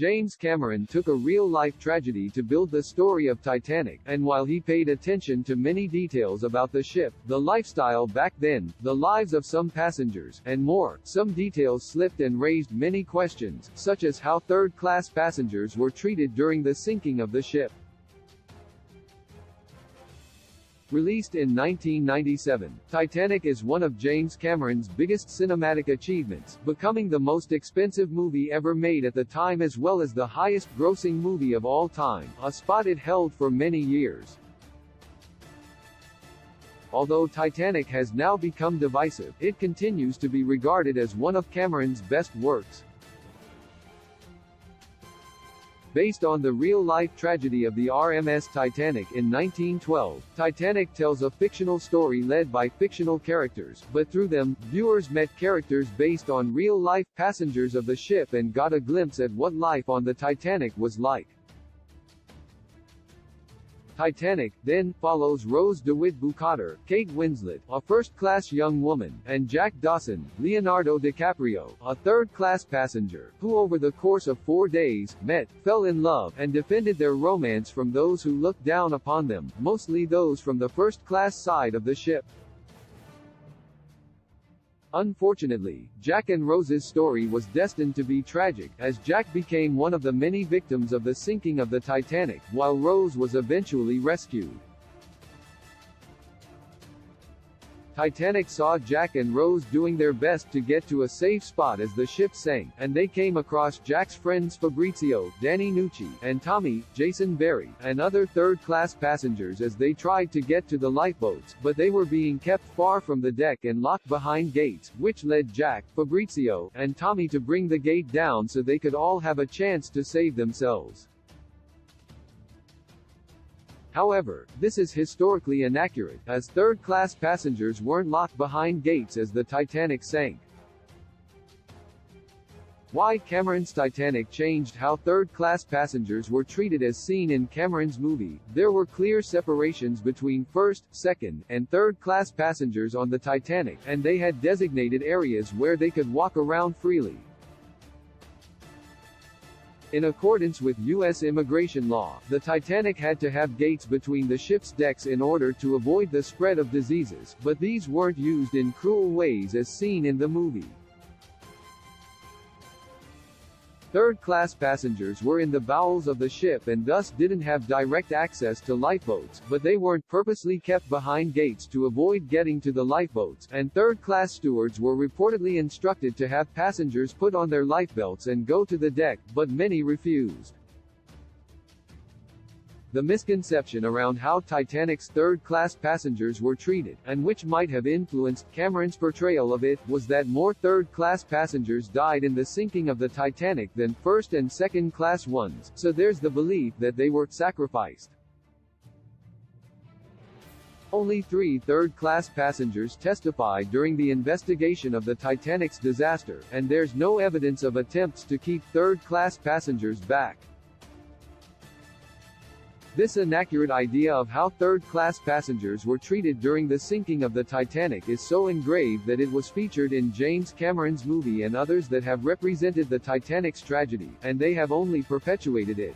James Cameron took a real-life tragedy to build the story of Titanic, and while he paid attention to many details about the ship, the lifestyle back then, the lives of some passengers, and more, some details slipped and raised many questions, such as how third-class passengers were treated during the sinking of the ship. Released in 1997, Titanic is one of James Cameron's biggest cinematic achievements, becoming the most expensive movie ever made at the time as well as the highest-grossing movie of all time, a spot it held for many years. Although Titanic has now become divisive, it continues to be regarded as one of Cameron's best works. Based on the real-life tragedy of the RMS Titanic in 1912, Titanic tells a fictional story led by fictional characters, but through them, viewers met characters based on real-life passengers of the ship and got a glimpse at what life on the Titanic was like. Titanic, then, follows Rose DeWitt Bukater, Kate Winslet, a first-class young woman, and Jack Dawson, Leonardo DiCaprio, a third-class passenger, who over the course of 4 days, met, fell in love, and defended their romance from those who looked down upon them, mostly those from the first-class side of the ship. Unfortunately, Jack and Rose's story was destined to be tragic, as Jack became one of the many victims of the sinking of the Titanic, while Rose was eventually rescued. Titanic saw Jack and Rose doing their best to get to a safe spot as the ship sank, and they came across Jack's friends Fabrizio, Danny Nucci, and Tommy, Jason Berry, and other third-class passengers as they tried to get to the lifeboats, but they were being kept far from the deck and locked behind gates, which led Jack, Fabrizio, and Tommy to bring the gate down so they could all have a chance to save themselves. However, this is historically inaccurate, as third-class passengers weren't locked behind gates as the Titanic sank. Why Cameron's Titanic changed how third-class passengers were treated as seen in Cameron's movie. There were clear separations between first, second, and third-class passengers on the Titanic, and they had designated areas where they could walk around freely. In accordance with U.S. immigration law, the Titanic had to have gates between the ship's decks in order to avoid the spread of diseases, but these weren't used in cruel ways as seen in the movie. Third-class passengers were in the bowels of the ship and thus didn't have direct access to lifeboats, but they weren't purposely kept behind gates to avoid getting to the lifeboats, and third-class stewards were reportedly instructed to have passengers put on their lifebelts and go to the deck, but many refused. The misconception around how Titanic's third-class passengers were treated, and which might have influenced Cameron's portrayal of it, was that more third-class passengers died in the sinking of the Titanic than first- and second-class ones, so there's the belief that they were sacrificed. Only 3 third-class passengers testified during the investigation of the Titanic's disaster, and there's no evidence of attempts to keep third-class passengers back. This inaccurate idea of how third-class passengers were treated during the sinking of the Titanic is so engraved that it was featured in James Cameron's movie and others that have represented the Titanic's tragedy, and they have only perpetuated it.